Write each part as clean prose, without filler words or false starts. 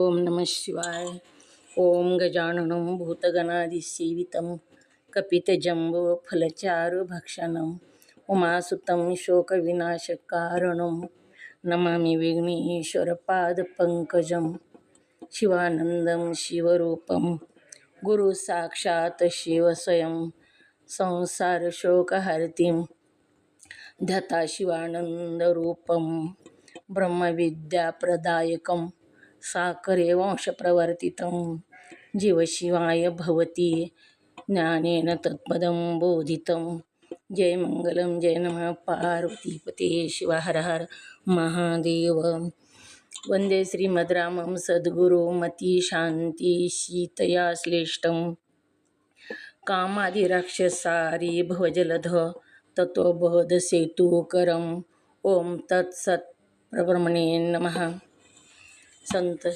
ओम नमः शिवाय. ओम गजाननं भूतगणादिसेवितं कपितजम्बोफलचारुभक्षणं उमासुतं शोकविनाशकारणं नमामि विघ्नेश्वरपादपङ्कजं. शिवानन्दं शिवरूपं गुरुसाक्षात् शिवस्वयं संसारशोकहर्तिं ध्यता शिवानन्दरूपं ब्रह्मविद्याप्रदायकं साकरे वंशप्रवर्तितं जीवशिवाय भवति ज्ञानेन तत्पदं बोधितं. जय मंगलम जय नमः पार्वतीपते शिव हर हर महादेव. वंदे श्रीमद्रामं सद्गुरुमती शांती शीतया श्लेष्ठं कामादिराक्षसारी भवजलध तत्वबोधसेतुकरम्. ओम तत्सत् प्रब्रह्मणे नमः. संत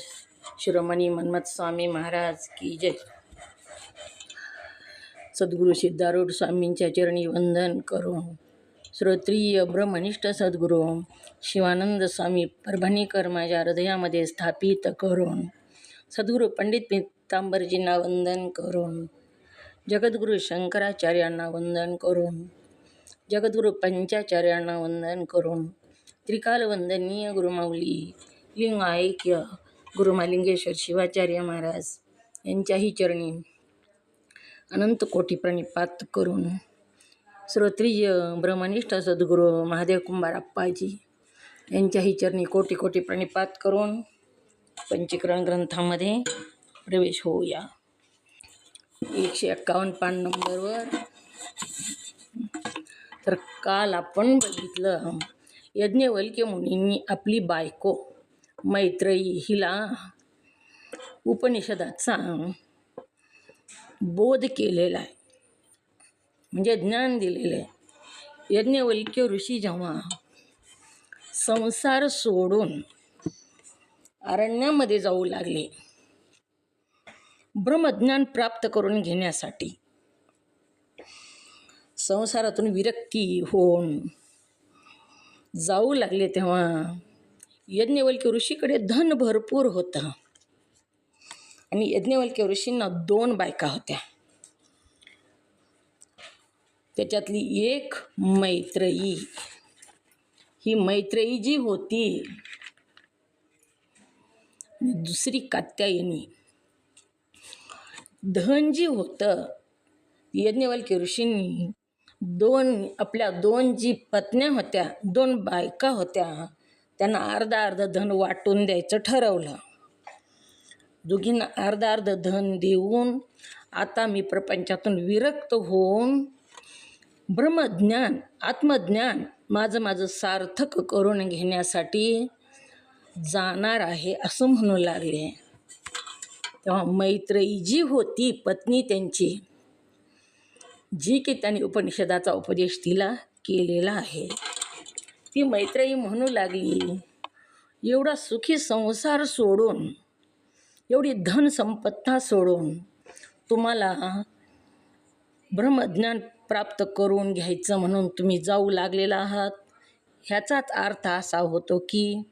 शिरोमणी मन्मथ स्वामी महाराज की जय. सद्गुरु सिद्धारूढ स्वामींच्या चरणी वंदन करून श्रोत्रिय ब्रह्मनिष्ठ सद्गुरू शिवानंद स्वामी परभणीकर माझ्या हृदयामध्ये स्थापित करून सद्गुरू पंडित पीतांबरजींना वंदन करून जगद्गुरू शंकराचार्यांना वंदन करून जगद्गुरू पंचाचार्यांना वंदन करून त्रिकालवंदनीय गुरुमाऊली लिंगायक्य गुरुमालिंगेश्वर शिवाचार्य महाराज यांच्याही चरणी अनंत कोटी प्रणिपात करून श्रोत्रिय ब्रह्मनिष्ठ सद्गुरू महादेव कुंभार अप्पाजी यांच्याही चरणी कोटी कोटी प्रणिपात करून पंचीकरण ग्रंथामध्ये प्रवेश होऊया. 151 पान नंबरवर. तर काल आपण बघितलं यज्ञवल्क्य मुनींनी आपली बायको मैत्रेयी हिला उपनिषदाचा बोध केलेला आहे, म्हणजे ज्ञान दिलेलं आहे. यज्ञवल्क्य ऋषी जेव्हा संसार सोडून अरण्यामध्ये जाऊ लागले ब्रह्मज्ञान प्राप्त करून घेण्यासाठी, संसारातून विरक्ती होऊन जाऊ लागले, तेव्हा यज्ञवल्क्य ऋषीकडे धन भरपूर होतं आणि यज्ञवल्क्य ऋषींना 2 बायका होत्या. त्याच्यातली एक मैत्रेयी. ही मैत्रेयी जी होती, दुसरी कात्यायनी. धन जी होतं यज्ञवल्क्य ऋषींनी आपल्या 2 जी पत्न्या होत्या, 2 बायका होत्या, त्यांना अर्ध धन वाटून द्यायचं ठरवलं. दोघींना अर्ध धन देऊन आता मी प्रपंचातून विरक्त होऊन ब्रह्मज्ञान आत्मज्ञान माझं सार्थक करून घेण्यासाठी जाणार आहे असं म्हणू लागले. तेव्हा मैत्रेयी जी होती पत्नी त्यांची, जी की त्यांनी उपनिषदाचा उपदेश तिला केलेला आहे, ती मैत्रेयी म्हणू लागली, एवढा सुखी संसार सोडून, एवढी धनसंपत्ता सोडून तुम्हाला ब्रह्मज्ञान प्राप्त करून घ्यायचं म्हणून तुम्ही जाऊ लागलेला आहात. ह्याचाच अर्थ असा होतो की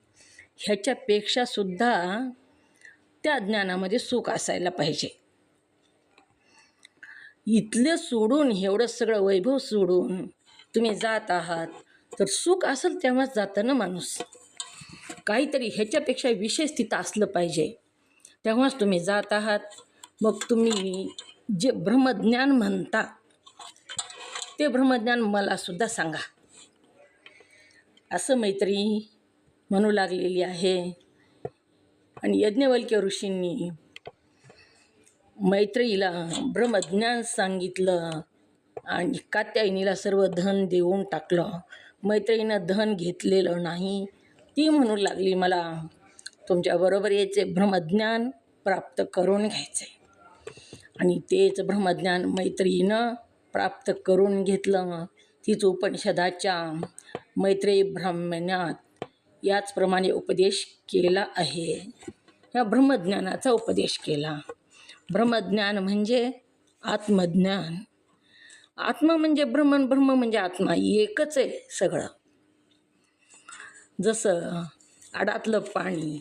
ह्याच्यापेक्षा सुद्धा त्या ज्ञानामध्ये सुख असायला पाहिजे. इथलं सोडून, एवढं सगळं वैभव सोडून तुम्ही जात आहात, तर सुख असेल तेव्हाच जातं ना माणूस. काहीतरी ह्याच्यापेक्षा विशेष तिथं असलं पाहिजे, तेव्हाच तुम्ही जात आहात. मग तुम्ही जे ब्रह्मज्ञान म्हणता ते ब्रह्मज्ञान मला सुद्धा सांगा, असं मैत्रेयी म्हणू लागलेली आहे. आणि यज्ञवल्क्य ऋषींनी मैत्रेयीला ब्रह्मज्ञान सांगितलं आणि कात्यायनीला सर्व धन देऊन टाकलं. मैत्रेयीनं धन घेतलेलं नाही. ती म्हणू लागली, मला तुमच्याबरोबर यायचे, ब्रह्मज्ञान प्राप्त करून घ्यायचे. आणि तेच ब्रह्मज्ञान मैत्रेयीनं प्राप्त करून घेतलं. तीच उपनिषदाच्या मैत्रेयी ब्राह्मण्यात याचप्रमाणे उपदेश केला आहे. या ब्रह्मज्ञानाचा उपदेश केला. ब्रह्मज्ञान म्हणजे आत्मज्ञान. आत्मा म्हणजे ब्रह्म, ब्रह्म म्हणजे आत्मा, एकच आहे सगळं. जसं आडातलं पाणी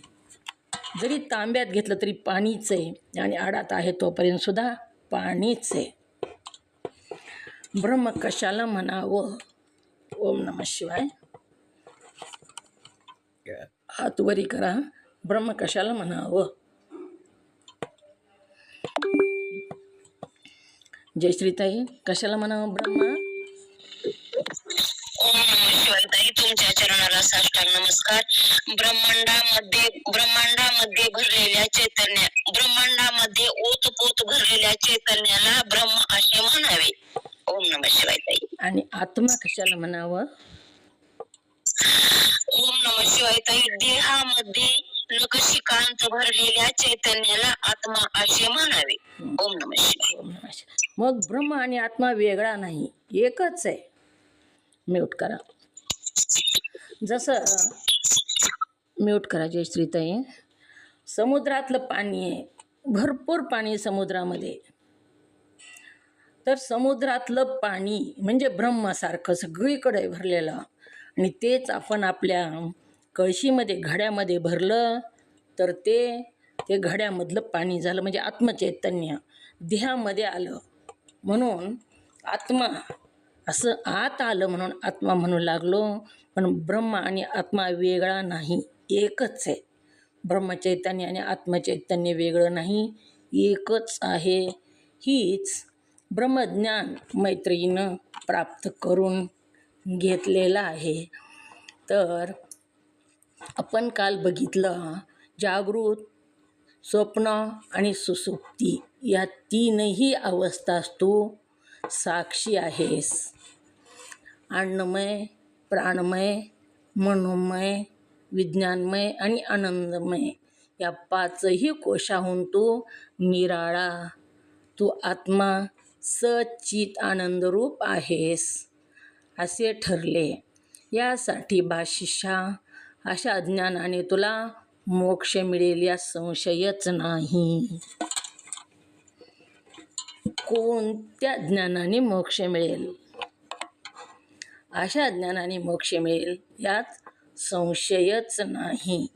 जरी तांब्यात घेतलं तरी पाणीच आहे आणि आडात आहे तोपर्यंत सुद्धा पाणीच आहे. ब्रह्म कशाला म्हणावं? ओम नमः शिवाय. हात वरी करा. ब्रह्म कशाला म्हणावं? जयश्रीताई, कशाला म्हणावं ब्रह्म? ओम नमः शिवाय ताई, तुमच्या चरणाला साष्टांग नमस्कार. ब्रह्मांडामध्ये भरलेल्या चैतन्य, ब्रह्मांडामध्ये ओतपोत भरलेल्या चैतन्याला ब्रह्म असे म्हणावे. ओम नमः शिवाय ताई. आणि आत्मा कशाला म्हणावं? ओम नमः शिवाय ताई, देहामध्ये नखशिकांत भरलेल्या चैतन्याला आत्मा असे म्हणावे. ओम नमः शिवाय. ओम नमः शिवाय. मग ब्रह्म आणि आत्मा वेगळा नाही, एकच आहे. म्यूट करा. जसं म्यूट करा जयश्रीताई. समुद्रातलं पाणी आहे, भरपूर पाणी समुद्रामध्ये. तर समुद्रातलं पाणी म्हणजे ब्रह्मासारखं सगळीकडे भरलेलं, आणि तेच आपण आपल्या कळशीमध्ये घड्यामध्ये भरलं तर ते घड्यामधलं पाणी झालं, म्हणजे आत्मचैतन्य देहामध्ये आलं. म्हणून आत्मा असं आत आलं म्हणून आत्मा म्हणू लागलो. पण ब्रह्म आणि आत्मा वेगळा नाही, एकच आहे. ब्रह्मचैतन्य आणि आत्मचैतन्य वेगळं नाही, एकच आहे. हीच ब्रह्मज्ञान मैत्रिणीनं प्राप्त करून घेतलेलं आहे. तर आपण काल बघितलं, जागृत, स्वप्न आणि सुसुप्ती या तीनही अवस्थास तू साक्षी आहेस. अन्नमय, प्राणमय, मनोमय, विज्ञानमय आणि आनंदमय या पाचही कोशाहून तू निराळा, तू आत्मा सच्चित आनंदरूप आहेस असे ठरले. यासाठी भाशिषा अशा ज्ञानाने तुला मोक्ष मिळेल या संशयच नाही. कोणत्या ज्ञानाने मोक्ष मिळेल? अशा ज्ञानाने मोक्ष मिळेल यात संशयच नाही.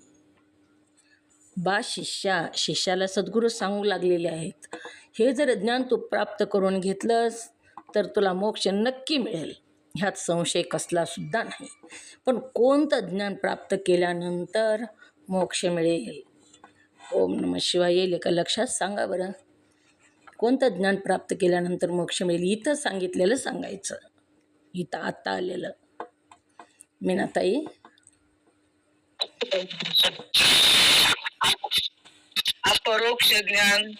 शिष्याला सद्गुरू सांगू लागलेले आहेत, हे जर ज्ञान तू प्राप्त करून घेतलंस तर तुला मोक्ष नक्की मिळेल, ह्यात संशय कसला सुद्धा नाही. पण कोणतं ज्ञान प्राप्त केल्यानंतर मोक्ष मिळेल? ओम नमः शिवाय येईल का लक्षात? सांगा बरं, कोणतं ज्ञान प्राप्त केल्यानंतर मोक्ष मिळेल? इथं सांगितलेलं सांगायचं, इथं आता आलेलं. मीनाताई, अपरोक्ष ज्ञान,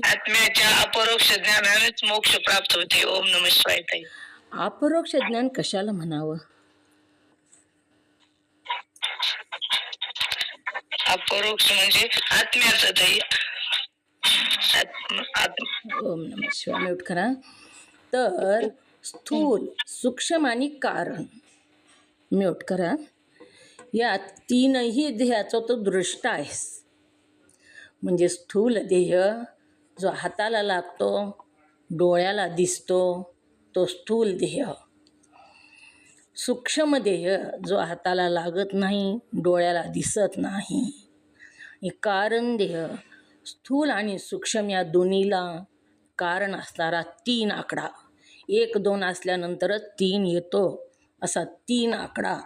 आत्म्याच्या अपरोक्ष ज्ञानानेच मोक्ष प्राप्त होते. ओम नमः शिवाय ताई. अपरोक्ष ज्ञान कशाला म्हणावं? अपरोक्ष म्हणजे आत्म्याचं ताई. ओम नमः शिवाय. म्यूट करा. तर स्थूल, सूक्ष्म आणि कारण, म्यूट करा, या तीनही देहाचा तो दृष्टा आहेस. म्हणजे स्थूल देह जो हाताला लागतो, डोळ्याला दिसतो, तो स्थूल देह. सूक्ष्म देह जो हाताला लागत नाही, डोळ्याला दिसत नाही. कारण देह, स्थूल आणि सूक्ष्म या दोन्हीला कारण असणारा 3 आकडा, 1 2 असल्यानंतरच 3 येतो, असा 3 आकडा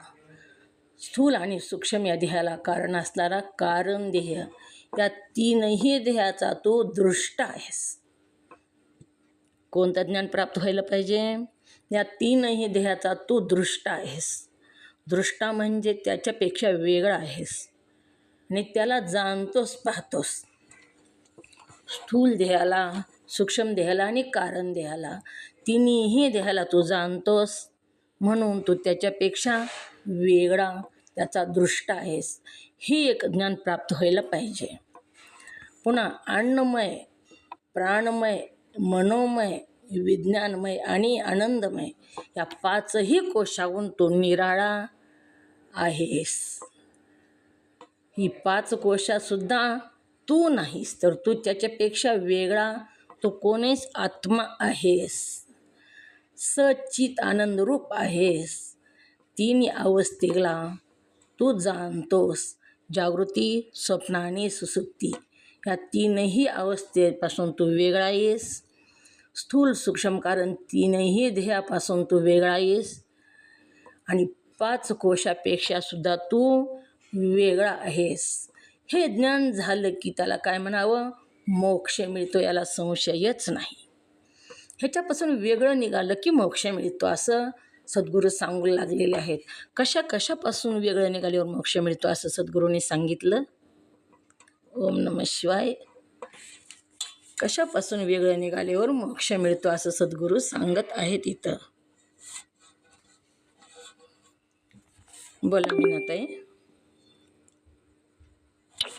स्थूल आणि सूक्ष्म या देहाला कारण असणारा कारण देह. या तीनही देहाचा तो दृष्टा आहेस. कोणतं ज्ञान प्राप्त व्हायला पाहिजे? या तीनही देहाचा तू दृष्टा आहेस. दृष्टा म्हणजे त्याच्यापेक्षा वेगळा आहेस आणि त्याला जाणतोस, पाहतोस. स्थूल देहाला, सूक्ष्म देहाला आणि कारण देहाला, तिन्ही देहाला तू जाणतोस, म्हणून तू त्याच्यापेक्षा वेगळा, त्याचा दृष्टा आहेस. ही एक ज्ञान प्राप्त व्हायला पाहिजे. पुन्हा अन्नमय, प्राणमय, मनोमय, विज्ञानमय आणि आनंदमय या पाचही कोशाहून तू निराळा आहेस. ही 5 कोशासुद्धा तू नाहीस, तर तू त्याच्यापेक्षा वेगळा, तू कोणीच आत्मा आहेस. सच्चित आनंद रूप आहेस. तिन्ही अवस्थेला तू जाणतोस. जागृती, स्वप्न आणि सुसुप्ती या तीनही अवस्थेपासून तू वेगळा आहेस. स्थूल सूक्ष्म कारण तीनही ध्येयापासून तू वेगळा आहेस. आणि 5 कोशापेक्षा सुद्धा तू वेगळा आहेस. हे ज्ञान झालं की त्याला काय म्हणावं? मोक्ष मिळतो, याला संशयच नाही. ह्याच्यापासून वेगळं निघालं की मोक्ष मिळतो असं सद्गुरू सांगू लागलेले आहेत. कशापासून वेगळं निघाल्यावर मोक्ष मिळतो असं सद्गुरूंनी सांगितलं? ओम नमः शिवाय. कशापासून वेगळं निघाल्यावर मोक्ष मिळतो असं सद्गुरू सांगत आहेत इथं. बोला मीनाताई.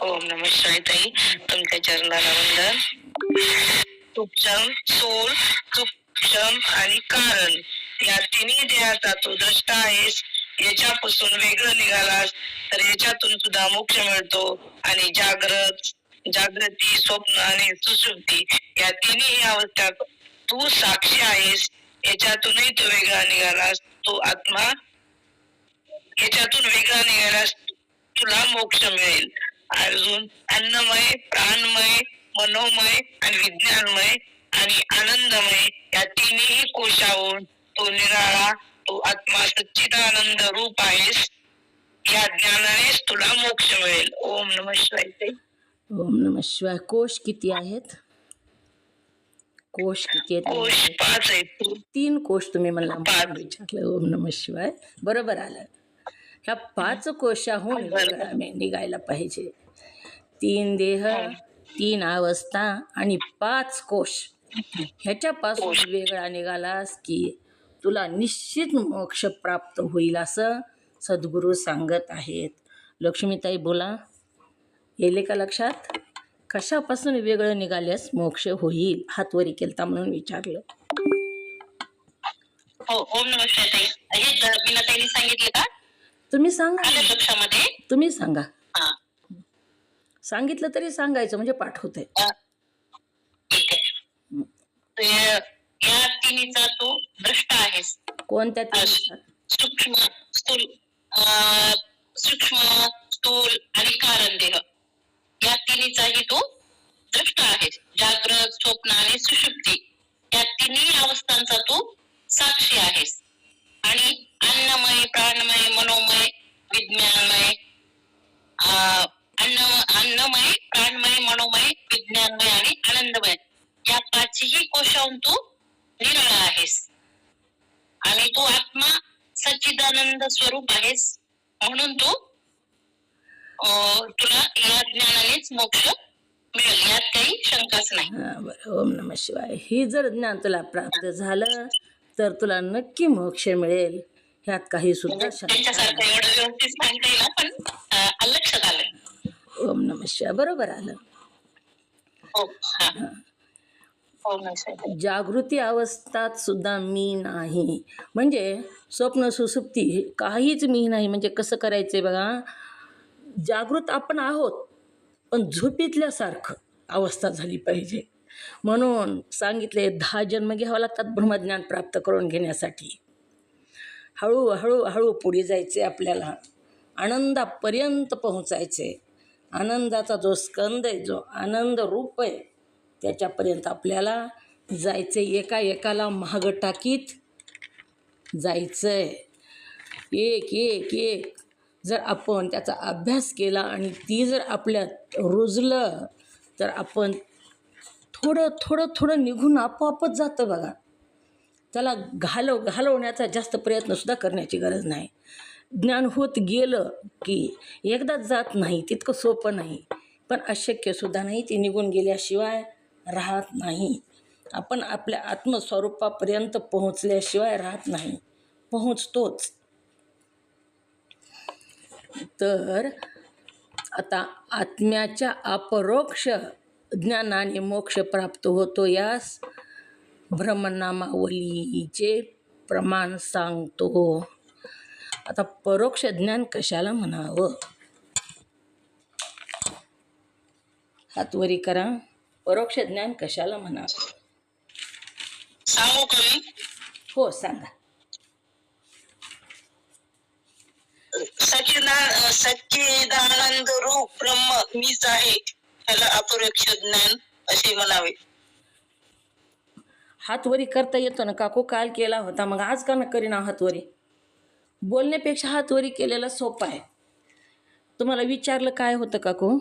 ओम नमः शिवाय ताई. तुमच्या चरणाला वंदन. सूक्ष्म, स्थूल, सूक्ष्म आणि कारण या तिन्ही देहाचा तू द्रष्टा आहेस. याच्यापासून वेगळं निघालास तर याच्यातून सुद्धा मोक्ष मिळतो. आणि जागृती, स्वप्न आणि सुषुप्ती या तिन्ही अवस्था तू साक्षी आहेस. याच्यातूनही तू वेगळा निघालास, तू आत्मा. याच्यातून वेगळा निघालास तुला मोक्ष मिळेल. अजून अन्नमय, प्राणमय, मनोमय आणि विज्ञानमय आणि आनंदमय या तिन्ही कोशावरून तो निराळा, तो आत्मा सच्चिदानंद रूप आहेस. या ज्ञानानेच तुला मोक्ष मिळेल. ओम नमः शिवाय. ओम नमः शिवाय. कोश किती आहेत? कोश किती कोश आहेत? 5 आहेत. 3 कोश तुम्ही मला 5. विचारलं. ओम नमः शिवाय. बरोबर आलं. ह्या 5 कोशाहून निघायला पाहिजे. 3 देह, 3 अवस्था आणि 5 कोश ह्याच्यापासून वेगळा निघालास की तुला निश्चित मोक्ष प्राप्त होईल असं सद्गुरू सांगत आहेत. लक्ष्मीताई बोला, येले का लक्षात? कशापासून वेगळं निघाल्यास मोक्ष होईल? हात वरी केलता म्हणून विचारलं. हो, ओम नमः शिवाय ताई. हे मीनाताईंनी सांगितले का? तुम्ही सांगा. आलं लक्षामध्ये? तुम्ही सांगा. हा, सांगितलं तरी सांगायचं म्हणजे पाठ होतंय. ठीक आहे. या तिन्हीचा तू द्रष्टा आहेस. कोणत्या तीन? सूक्ष्म, स्थूल, सूक्ष्म, स्थूल आणि कारण देह या तिन्हीचाही तू द्रष्टा आहेस. जागृत, स्वप्न आणि सुषुप्ती या तिन्ही अवस्थांचा तू साक्षी आहेस. आणि अन्नमय, प्राणमय, मनोमय, विज्ञानमय, अन्नमय, प्राणमय, मनोमय, विज्ञानमय आणि आनंदमय या 5ही कोशावरून तू निराळा आहेस. आणि तू आत्मा सच्चिदानंद स्वरूप आहेस. म्हणून तू तुला या ज्ञानानेच मोक्ष मिळेल, यात काही शंकाच नाही. बरं. ओम नमः शिवाय. हे जर ज्ञान तुला प्राप्त झालं तर तुला नक्की मोक्ष मिळेल, ह्यात काही सुद्धा शंका त्यांच्यासारखं एवढं व्यवस्थित सांगता येईल पण लक्षात आलं. ओम नमः शिवाय. बरोबर आलं. हो, हा. ओम नमः शिवाय. जागृती अवस्थात सुद्धा मी नाही, म्हणजे स्वप्न सुसुप्ती काहीच मी नाही. म्हणजे कसं करायचंय बघा, जागृत आपण आहोत पण झोपेतल्यासारखं अवस्था झाली पाहिजे. म्हणून सांगितले 10 जन्म घ्यावं लागतात ब्रह्मज्ञान प्राप्त करून घेण्यासाठी. हळूहळू पुढे जायचे, आपल्याला आनंदापर्यंत पोहोचायचे. आनंदाचा जो स्कंद आहे, जो आनंद रूप आहे, त्याच्यापर्यंत आपल्याला जायचं. एकाला महाग टाकीत जायचंय. एक जर आपण त्याचा अभ्यास केला आणि ती जर आपल्यात रुजलं तर आपण थोडं निघून आपोआपच जातं बघा. त्याला घालवण्याचा जास्त प्रयत्नसुद्धा करण्याची गरज नाही. ज्ञान होत गेलं की एकदाच जात नाही, तितकं सोपं नाही, पण अशक्यसुद्धा नाही. ते निघून गेल्याशिवाय राहत नाही. आपण आपल्या आत्मस्वरूपापर्यंत पोहोचल्याशिवाय राहत नाही, पोहोचतोच. तर आता आत्म्याच्या अपरोक्ष ज्ञानाने मोक्ष प्राप्त होतो, यास ब्रह्मनामावलीचे प्रमाण सांगतो. आता परोक्ष ज्ञान कशाला म्हणावं? हातवरी करा. परोक्ष ज्ञान कशाला म्हणावं सांगू का मी? हो सांगा. सच्चिदानंद रूप ब्रह्म मीच आहे, त्याला अपरोक्ष ज्ञान असे म्हणावे. हातवरी करता येतो ना काकू, काल केला होता, मग आज का न करीना हातवरी? बोलण्यापेक्षा हातवरी केलेला सोपा आहे. तुम्हाला विचारलं काय होतं काकू?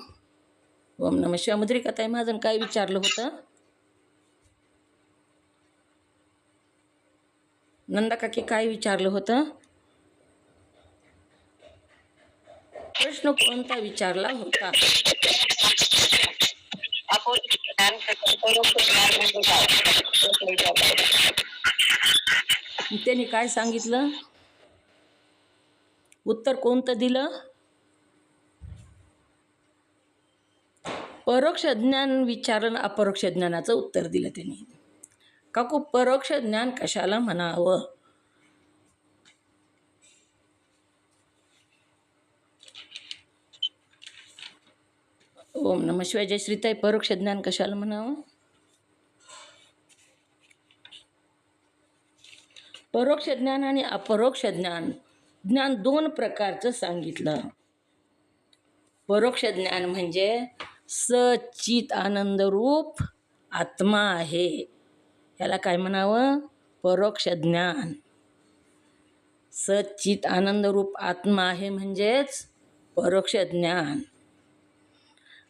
ओम नमः शिवाय. मुद्रिकाताई महाजन काय विचारलं होतं? नंदा काकी काय विचारलं होतं? प्रश्न कोणता विचारला होता? त्यांनी काय सांगितलं? उत्तर कोणतं दिलं? परोक्ष ज्ञान विचारलं, अपरोक्ष ज्ञानाचं उत्तर दिलं त्यांनी. काकू परोक्ष ज्ञान कशाला म्हणावं? ओम नमः शिवाय. जयश्रीताई परोक्ष ज्ञान कशाला म्हणावं? परोक्ष ज्ञान आणि अपरोक्ष ज्ञान, ज्ञान दोन प्रकारचं सांगितलं. परोक्ष ज्ञान म्हणजे सच्चित आनंद रूप आत्मा आहे, याला काय म्हणावं? परोक्ष ज्ञान. सच्चित आनंद रूप आत्मा आहे म्हणजेच परोक्ष ज्ञान.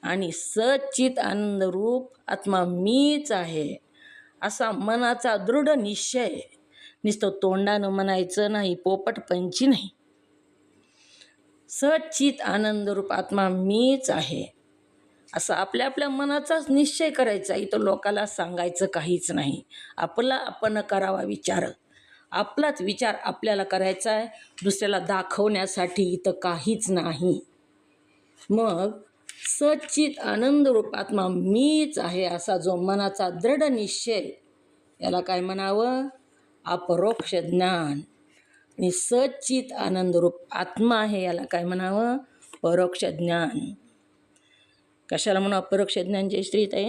आणि सच्चित आनंद रूप आत्मा मीच आहे असा मनाचा दृढ निश्चय, नुसतं तोंडानं म्हणायचं नाही, पोपटपंची नाही. सच्चित आनंद रूप आत्मा मीच आहे असा आपल्या आपल्या मनाचाच निश्चय करायचा. इथं लोकाला सांगायचं काहीच नाही. आपला आपण करावा विचार. आपलाच विचार आपल्याला करायचा आहे, दुसऱ्याला दाखवण्यासाठी इथं काहीच नाही. मग सच्चित आनंद रूप आत्मा मीच आहे असा जो मनाचा दृढ निश्चय, याला काय म्हणावं? अपरोक्ष ज्ञान. आणि सच्चित आनंद रूप आत्मा आहे, याला काय म्हणावं? परोक्ष ज्ञान. कशाला म्हणा अपरोक्ष ज्ञान जयश्रीताई?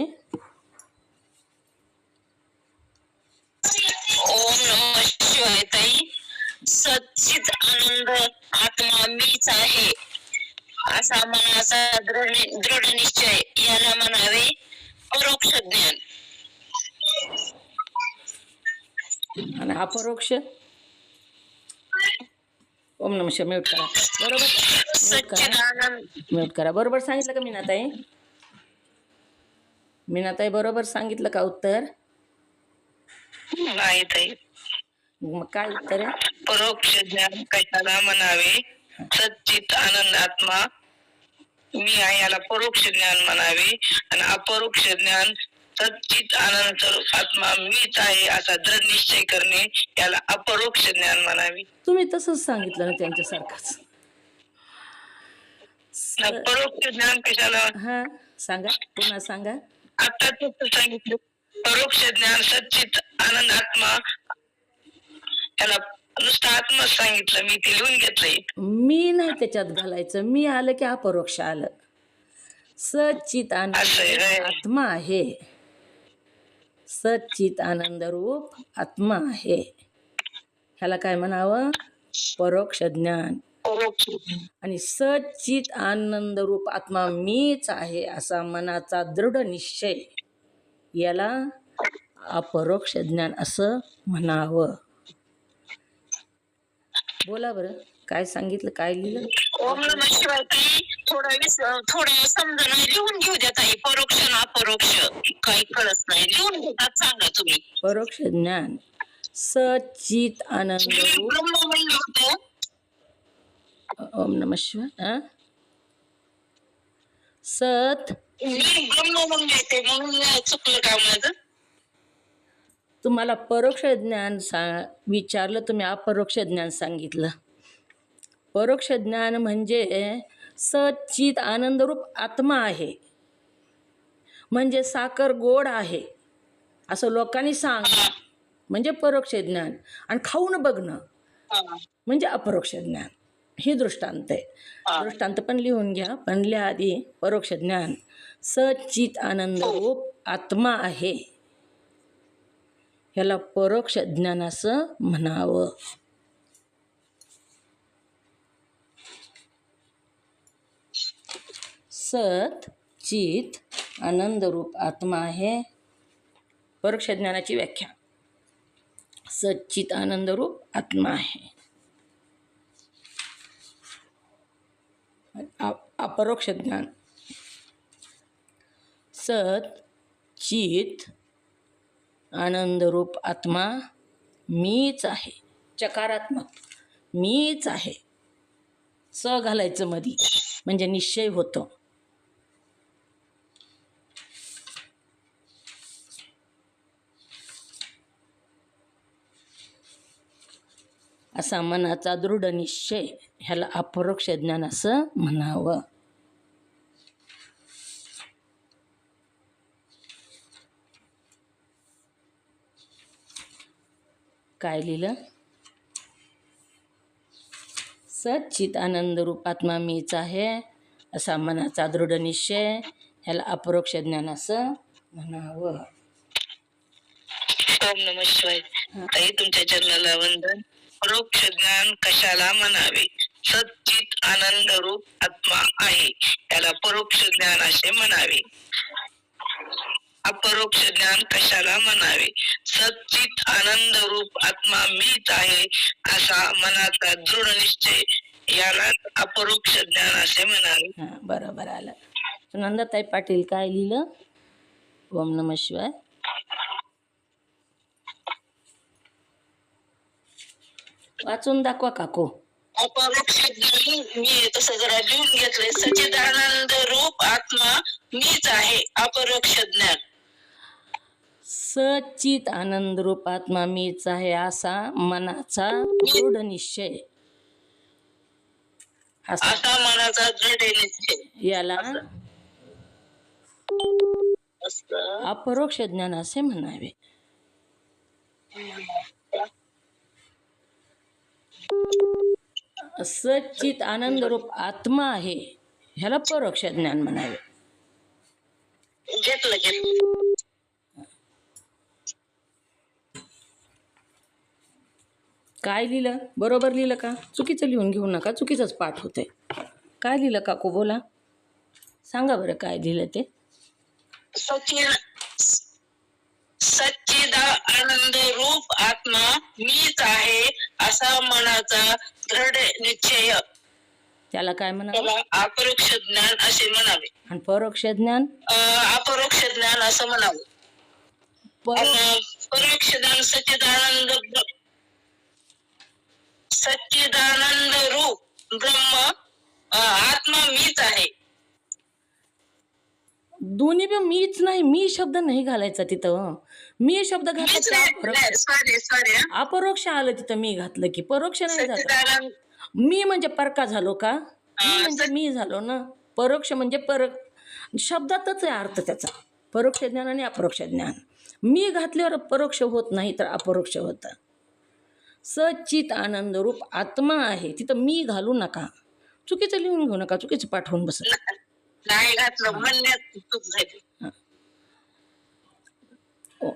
ओम नमः शिवाय ताई. सच्चित आनंद आत्मा मीच आहे असा मनाचा दृढ निश्चय, याला म्हणावे परोक्ष ज्ञान. आणि अपरोक्ष? ओम नमः शिवाय. म्यूट करा. बरोबर म्यूट करा. सच्चिदानंद. म्यूट करा. बरोबर सांगितलं का मीनाताई? मीनाताई बरोबर सांगितलं का उत्तर? नाही ताई. मग काय उत्तर आहे? परोक्ष ज्ञान कशाला म्हणावे? सच्चित आनंद आत्मा मी आहे याला परोक्ष ज्ञान म्हणावे. आणि अपरोक्ष ज्ञान सच्चित आनंद आत्मा मीच आहे असा दृढ निश्चय करणे, याला अपरोक्ष ज्ञान म्हणावे. तुम्ही तसंच सांगितलं ना त्यांच्यासारखंच. परोक्ष ज्ञान कशाला? हा सांगा, पुन्हा सांगा. आता तू सांगितलं परोक्ष ज्ञान सच्चित आनंद आत्मा, त्याला नुसतं आत्मा सांगितलं, मी ते लिहून घेतलंय. मी नाही त्याच्यात घालायचं. मी आलं की अपरोक्ष आलं. सच्चित आनंद आत्मा आहे, सच्चित आनंद रूप आत्मा आहे, ह्याला काय म्हणावं? परोक्ष ज्ञान. आणि सच्चित आनंद रूप आत्मा मीच आहे असा मनाचा दृढ निश्चय, याला अपरोक्ष ज्ञान असं म्हणावं. बोला बरं, काय सांगितलं, काय लिहिलं? ओम नमः शिवाय ताई. थोडं समजून लिहून घेऊ द्या ताई. परोक्ष ना अपरोक्ष काही कळत नाही, लिहून घेतात, सांगा तुम्ही. परोक्ष ज्ञान सच्चित आनंद रूप. ब्रह्म म्हणलं होतं. ओम नमः शिवाय. सत मी ब्रह्म म्हणले ते, म्हणून चुकलं का माझं? तुम्हाला परोक्ष ज्ञान विचारलं, तुम्ही अपरोक्ष ज्ञान सांगितलं. परोक्ष ज्ञान म्हणजे सच्चित आनंदरूप आत्मा आहे, म्हणजे साखर गोड आहे असं लोकांनी सांग म्हणजे परोक्ष ज्ञान. आणि खाऊन बघणं म्हणजे अपरोक्ष ज्ञान. हे दृष्टांत आहे. दृष्टांत पण लिहून घ्या, पण लिहा आधी. परोक्ष ज्ञान सच्चित आनंद रूप आत्मा आहे, ह्याला परोक्ष ज्ञान असं म्हणावं. सत चित आनंदरूप आत्मा आहे. परोक्ष ज्ञानाची व्याख्या. सच्चित आनंदरूप आत्मा आहे. अपरोक्ष ज्ञान. सत चित आनंदरूप आत्मा मीच आहे. चकारात्मक मीच आहे. स घालायचं मधी म्हणजे निश्चय होतो. असा मनाचा दृढ निश्चय ह्याला अपरोक्ष ज्ञान असं म्हणावं. काय लिहिलं? सच्चित आनंदरूप आत्मा मीच आहे असा मनाचा दृढ निश्चय ह्याला अपरोक्ष ज्ञान असं म्हणावं. ओम नमः शिवाय. ताई तुमच्या चरणाला वंदन. परोक्ष ज्ञान कशाला म्हणावे? सच्चित आनंद रूप आत्मा आहे, त्याला परोक्ष ज्ञान असे म्हणावे. अपरोक्ष ज्ञान कशाला म्हणावे? सच्चित आनंद रूप आत्मा मीच आहे असा मनाचा दृढ निश्चय याला अपरोक्ष ज्ञान असे म्हणावे. हां, बरोबर आलं. नंदाताई पाटील काय लिहिलं? ओम नमः शिवाय. वाचून दाखवा काकू. अपरोक्ष ज्ञान मी तसं जरा लिहून घेतलंय. सच्चिदानंद रूप आत्मा मीच आहे, अपरोक्ष ज्ञान. सच्चित आनंद रूप आत्मा मीच आहे असा मनाचा दृढ निश्चय असा मनाचा दृढ निश्चय याला अपरोक्ष ज्ञान असे म्हणावे. सच्चित आनंद रूप आत्मा आहे ह्याला परोक्ष ज्ञान म्हणावे. घेतलं. काय लिहिलं? बरोबर लिहिलं का? चुकीचं लिहून घेऊ नका, चुकीचंच पाठ होतंय. काय लिहिलं काकू? बोला, सांगा बरं काय लिहिलं ते. सच्चिदानंद रूप आत्मा मीच आहे असा मनाचा दृढ निश्चय त्याला काय म्हणावे? त्याला अपरोक्ष ज्ञान असे म्हणावे. आणि परोक्ष ज्ञान? अपरोक्ष ज्ञान असं म्हणावं. परोक्ष ज्ञान सच्चिदानंद रूप ब्रह्म आत्मा मीच आहे. दोन्ही बी मीच नाही, मी शब्द नाही घालायचा तिथं. मी शब्द घातला अपरोक्ष आलं तिथं. मी घातलं की परोक्ष नाही जात. मी म्हणजे परका झालो का? मी म्हणजे मी झालो ना. परोक्ष म्हणजे शब्दातच आहे अर्थ त्याचा. परोक्ष ज्ञान आणि अपरोक्ष ज्ञान. मी घातल्यावर परोक्ष होत नाही तर अपरोक्ष होतं. सच्चित आनंद रूप आत्मा आहे तिथं मी घालू नका. चुकीचं लिहून घेऊ नका, चुकीचं पाठवून बस. नाही घातलं म्हणण्यात चूक झाली.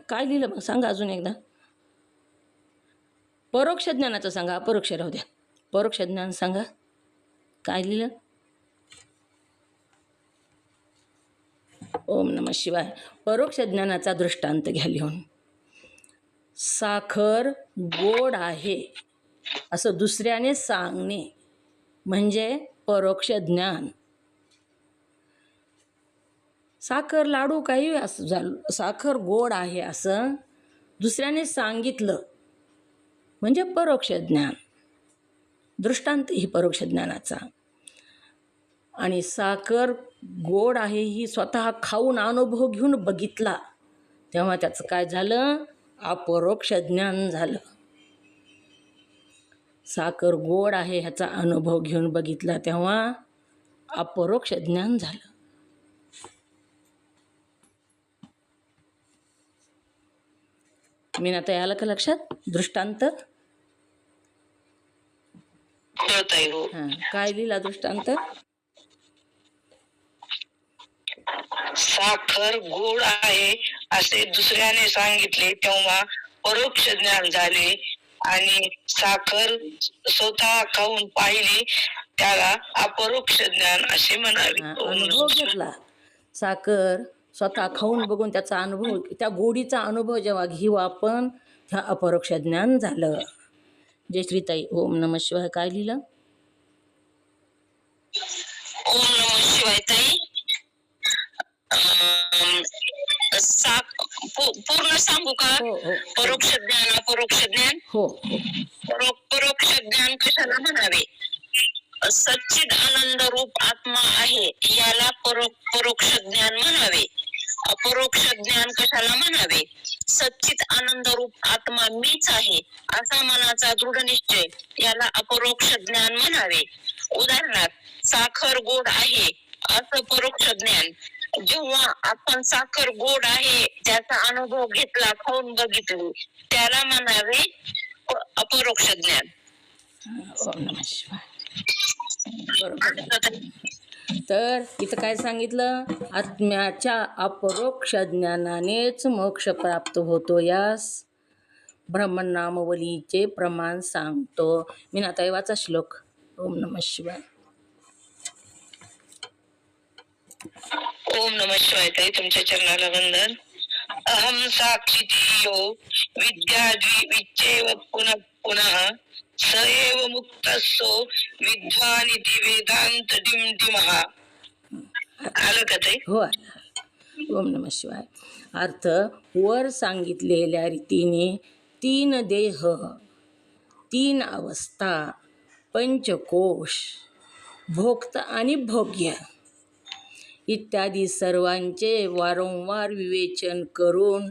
काय लिहिलं मग सांगा अजून एकदा. परोक्ष ज्ञानाचं सांगा, अपरोक्ष राहू द्या. परोक्ष ज्ञान सांगा काय लिहिलं. ओम नमः शिवाय. परोक्ष ज्ञानाचा दृष्टांत घ्या लिहून. साखर गोड आहे असं दुसऱ्याने सांगणे म्हणजे परोक्ष ज्ञान. साखर लाडू काही असं झालं, साखर गोड आहे असं दुसऱ्याने सांगितलं म्हणजे परोक्ष ज्ञान. दृष्टांत ही परोक्ष ज्ञानाचा. आणि साखर गोड आहे ही स्वतः खाऊन अनुभव घेऊन बघितला तेव्हा त्याचं काय झालं? अपरोक्ष ज्ञान झालं. साखर गोड आहे ह्याचा अनुभव घेऊन बघितला तेव्हा अपरोक्ष ज्ञान झालं. मी आता आलं का लक्षात? दृष्टांत काय लिहिला दृष्टांत? साखर गोड आहे असे दुसऱ्याने सांगितले तेव्हा परोक्ष ज्ञान झाले आणि साखर स्वतः खाऊन पाहिली त्याला अपरोक्ष ज्ञान असे म्हणावे. ओम अनुभव नमः शिवाय. घेतला. साखर स्वतः खाऊन बघून त्याचा अनुभव, त्या गोडीचा अनुभव जेव्हा घेऊ आपण, त्या अपरोक्ष ज्ञान झालं. जय श्रीताई. ओम नमः शिवाय. काय लिहिलं? ओम नमः शिवाय ताई. पूर्ण सांगू का? हो हो परोक्ष ज्ञान अपरोक्ष ज्ञान. हो हो परोक्ष ज्ञान कशाला म्हणावे? सच्चिद आनंद रूप आत्मा आहे याला परोक्ष ज्ञान म्हणावे. अपरोक्ष ज्ञान कशाला म्हणावे? सच्चिद आनंद रूप आत्मा मीच आहे असा मनाचा दृढ निश्चय याला अपरोक्ष ज्ञान म्हणावे. उदाहरणार्थ साखर गोड आहे असं परोक्ष ज्ञान. जेव्हा आपण साखर गोड आहे त्याचा अनुभव घेतला, खाऊन बघितली, त्याला म्हणावे अपरोक्ष ज्ञान. ओम नमः शिवाय. बरोबर आहे. तर इथं काय सांगितलं? आत्म्याच्या अपरोक्ष ज्ञानानेच मोक्ष प्राप्त होतो यास ब्रह्मनामवलीचे प्रमाण सांगतो. मीनाताई वाचा श्लोक. ओम नमः शिवाय. ओम नमः शिवाय ताई, तुमच्या चरणाला वंदन. अहम साक्षितीयो विद्याद्विविच्चैव पुनः पुनः स एव मुक्तस्सो विद्वानिति वेदांत डिमडिमः. आलं का ताई? हो. ओम नमः शिवाय. अर्थ वर सांगितलेल्या रीतीने 3 देह, 3 अवस्था, पंचकोश, भोक्त आणि भोग्य इत्यादी सर्वांचे वारंवार विवेचन करून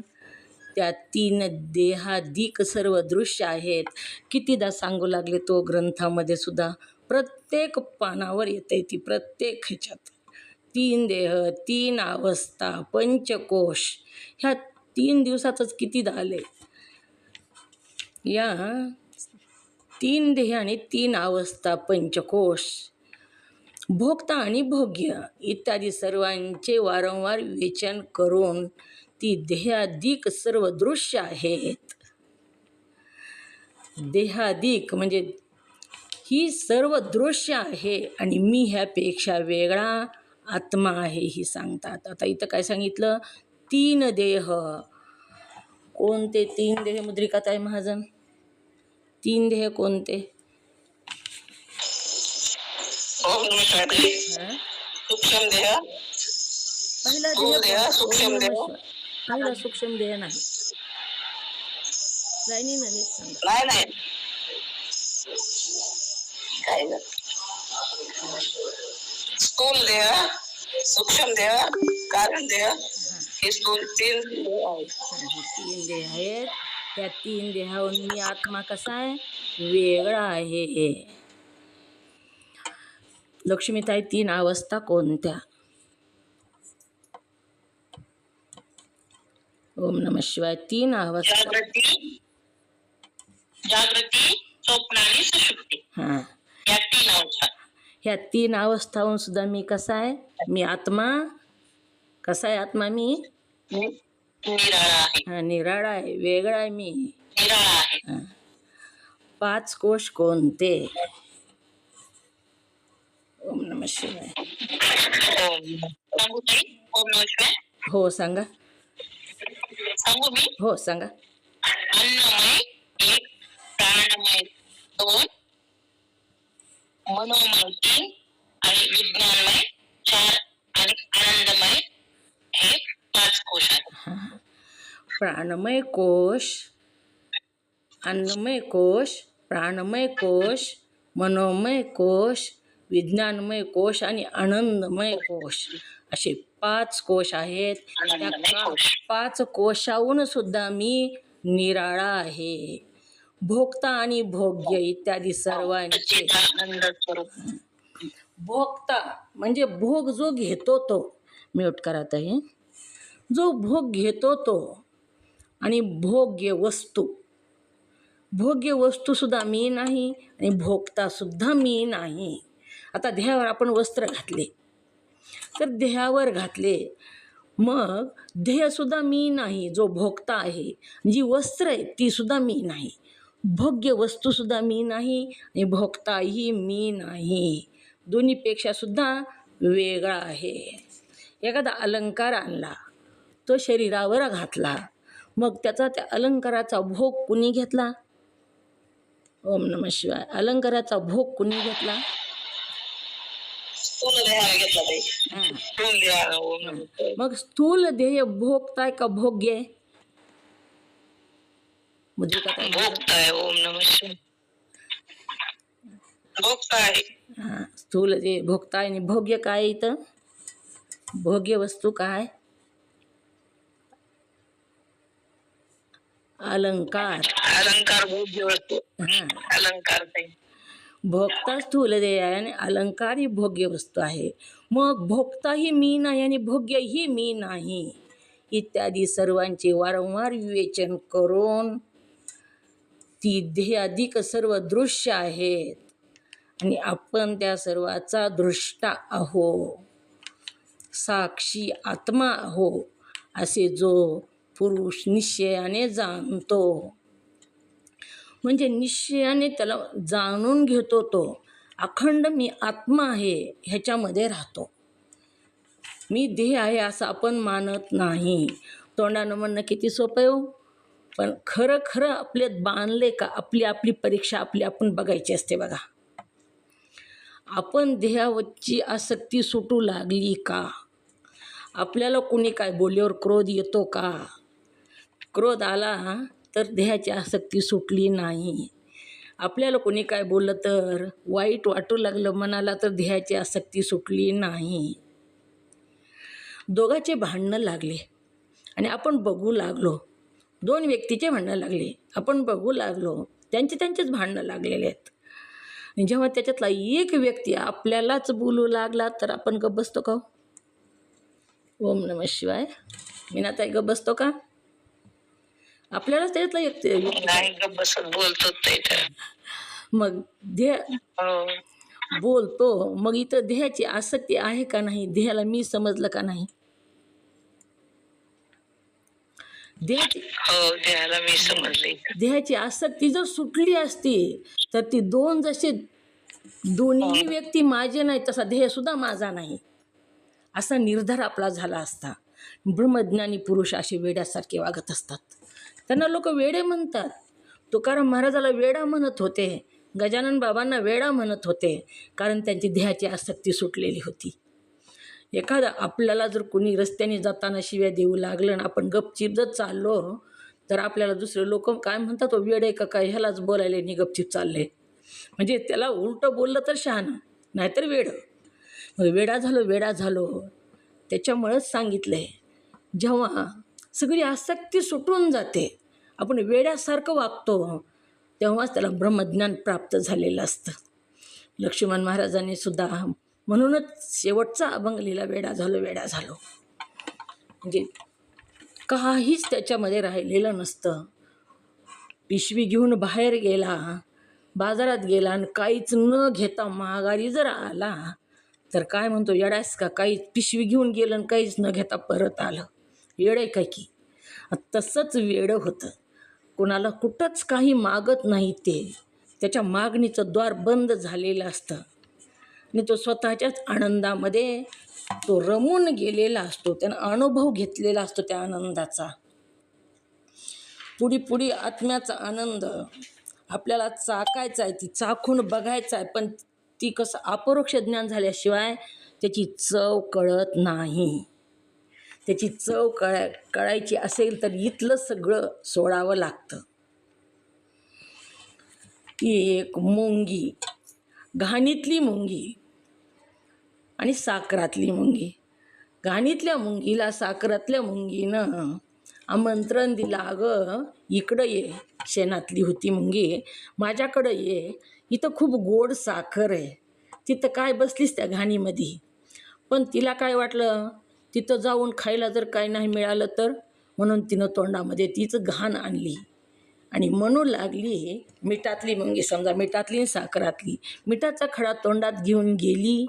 त्या 3 देहाधिक सर्व दृश्य आहेत. कितीदा सांगू लागले तो ग्रंथामध्ये सुद्धा प्रत्येक पानावर येते ती, प्रत्येक ह्याच्यात 3 देह, 3 अवस्था, पंचकोश, ह्या 3 दिवसातच कितीदा आले. या 3 देह आणि 3 अवस्था, पंचकोश, भोक्ता आणि भोग्य इत्यादी सर्वांचे वारंवार विवेचन करून ती देहाधिक सर्व दृश्य आहेत. देहाधिक म्हणजे ही सर्व दृश्य आहे आणि मी ह्यापेक्षा वेगळा आत्मा आहे ही सांगतात. आता इथं काय सांगितलं? 3 देह. कोणते 3 देह मुद्रिकाताई महाजन? 3 देह कोणते? सूक्ष्म देह, पहिला स्थूल देह देह, सूक्ष्म देह. पहिला सूक्ष्म देह नाही. लाईनीनं नीट सांगा. नाही काय झालं? स्थूल देह, सूक्ष्म देह, कारण देह, हे स्थूल 3 देह आहेत. हे 3 देह आहेत. त्या 3 देहावरून मी आत्मा कसा आहे? वेगळा आहे. लक्ष्मीताई 3 अवस्था कोणत्या? ओम नमः शिवाय. 3 अवस्था. जागृती, स्वप्न आणि सुषुप्ती. हां, या 3 अवस्था. ह्या 3 अवस्थाहून सुद्धा मी कसा आहे? मी आत्मा. कसा आहे आत्मा? मी निराळा आहे. हां, निराळा आहे, वेगळा आहे मी. निराळा आहे. हां. 5 कोश कोणते? ओम नमः शिवाय. सांगू ताई? ओम नमः शिवाय. हो सांगा. सांगू मी? हो सांगा. अन्नमय 1, प्राणमय 2, मनोमय 3 आणि विज्ञानमय 4 आणि आनंदमय हे 5 कोश आहेत. प्राणमय कोश, अन्नमय कोश, प्राणमय कोश, मनोमय कोश, विज्ञानमय कोश आणि आनंदमय कोश असे 5 कोश आहेत. त्या 5 कोशाहून सुद्धा मी निराळा आहे. भोक्ता आणि भोग्य इत्यादी सर्वांचे. भोक्ता म्हणजे भोग जो घेतो तो, म्यूट करत आहे, जो भोग घेतो तो, आणि भोग्य वस्तू. भोग्य वस्तूसुद्धा मी नाही आणि भोगतासुद्धा मी नाही. आता देहावर आपण वस्त्र घातले तर देहावर घातले, मग ध्येयसुद्धा मी नाही, जो भोगता आहे. जी वस्त्र आहे तीसुद्धा मी नाही. भोग्य वस्तूसुद्धा मी नाही आणि भोगताही मी नाही. दोन्हीपेक्षासुद्धा वेगळा आहे. एखादा अलंकार आणला, तो शरीरावर घातला, मग त्याचा त्या अलंकाराचा भोग कुणी घेतला? ओम नमः शिवाय. अलंकाराचा भोग कुणी घेतला? स्थूल देहाला घेतला ताई. हां. स्थूल देह ओम नमः शिवाय. मग स्थूल ध्येय भोगताय का भोग्य आहे? मुद्रिका ताई बोला. भोगताय ओम नमः शिवाय. भोगताय. हां, स्थूल ध्येय भोगताय आणि भोग्य काय आहे इथं? भोग्य वस्तू काय? अलंकार. अलंकार भोग्य वस्तू. हां, अलंकार ताई. भोगता स्थूल ध्येय आहे आणि अलंकार ही भोग्य वस्तू आहे. मग भोगताही मी नाही आणि भोग्यही मी नाही इत्यादी सर्वांचे वारंवार विवेचन करून ती ध्येयाधिक सर्व दृश्य आहेत आणि आपण त्या सर्वाचा दृष्टा आहो, साक्षी आत्मा आहो असे जो पुरुष निश्चयाने जाणतो, म्हणजे निश्चयाने त्याला जाणून घेतो, तो अखंड मी आत्मा आहे ह्याच्यामध्ये राहतो. मी देह आहे असं आपण मानत नाही. तोंडानं म्हणणं किती सोपं आहे हो, पण खरं खरं आपल्यात बांधले का? आपली आपली परीक्षा आपण बघायची असते बघा. आपण देहावरची आसक्ती सुटू लागली का? आपल्याला कुणी काय बोलल्यावर क्रोध येतो का? क्रोध आला तर देहाची आसक्ती सुटली नाही. आपल्याला कोणी काय बोललं तर वाईट वाटू लागलं मनाला तर देहाची आसक्ती सुटली नाही. दोघांचे भांडणं लागले आणि आपण बघू लागलो. दोन व्यक्तीचे भांडणं लागले, आपण बघू लागलो. त्यांचेच भांडणं लागलेले आहेत. आणि जेव्हा त्याच्यातला एक व्यक्ती आपल्यालाच बोलू लागला तर आपण गप्प बसतो का? ओम नमः शिवाय. मीनाताई गप्प बसतो का? आपल्यालाच त्याच्यातला एक नाही ग बसत बोलतो ताई तर. मग देह हो. बोलतो, मग इथं देहाची आसक्ती आहे का नाही? देहाला मी समजलं का नाही? देहाची हो देहाला मी समजले. देहाची आसक्ती जर सुटली असती तर ती दोन जसे दोन्ही व्यक्ती माझे नाही तसा देहसुद्धा माझा नाही असा निर्धार आपला झाला असता. ब्रह्मज्ञानी पुरुष असे वेड्यासारखे वागत असतात. त्यांना लोक वेडे म्हणतात. तुकाराम महाराजाला वेडा म्हणत होते, गजानन बाबांना वेडा म्हणत होते, कारण त्यांची देहाची आसक्ती सुटलेली होती. एखादा आपल्याला जर कोणी रस्त्याने जाताना शिव्या देऊ लागलं आणि आपण गपचीप जर चाललो तर आपल्याला दुसरे लोक काय म्हणतात, वेड आहे का काय, ह्यालाच बोलायला नि गपचीप चालले. म्हणजे त्याला उलटं बोललं तर शहाणं, नाहीतर वेड. मग वेडा झालो त्याच्यामुळंच सांगितलं आहे, जेव्हा सगळी आसक्ती सुटून जाते, आपण वेड्यासारखं वागतो, तेव्हाच त्याला ब्रह्मज्ञान प्राप्त झालेलं असतं. लक्ष्मण महाराजांनी सुद्धा म्हणूनच शेवटचा अभंग लिहिला, वेडा झालो. म्हणजे काहीच त्याच्यामध्ये राहिलेलं नसतं. पिशवी घेऊन बाहेर गेला, बाजारात गेला आणि काहीच न घेता माघारी जर आला तर काय म्हणतो, येडायस का? काही पिशवी घेऊन गेलं आणि काहीच न घेता परत आलं, येडं काय की? तसंच वेडं होतं. कोणाला कुठंच काही मागत नाही, ते त्याच्या मागणीचं द्वार बंद झालेलं असतं आणि तो स्वतःच्याच आनंदामध्ये तो रमून गेलेला असतो. त्यानं अनुभव घेतलेला असतो त्या आनंदाचा. पुढी आत्म्याचा आनंद आपल्याला चाकायचा आहे, ती चाखून बघायचा आहे, पण ती कसं अपरोक्ष ज्ञान झाल्याशिवाय त्याची चव कळत नाही. त्याची चव कळायची असेल तर इथलं सगळं सोडावं लागतं. एक मुंगी, घाणीतली मुंगी आणि साखरातली मुंगी. घाणीतल्या मुंगीला साखरातल्या मुंगीनं आमंत्रण दिलं, अगं इकडं ये, शेणातली होती मुंगी, माझ्याकडं ये, इथं खूप गोड साखर आहे. तिथं काय बसलीस त्या घाणीमध्ये. पण तिला काय वाटलं, तिथं जाऊन खायला जर काय नाही मिळालं तर, म्हणून तिनं तोंडामध्ये तीच घाण आणली आणि म्हणू लागली, मिठातली मुंगी, समजा मिठातली आणि साखरातली, मिठाचा खडा तोंडात घेऊन गेली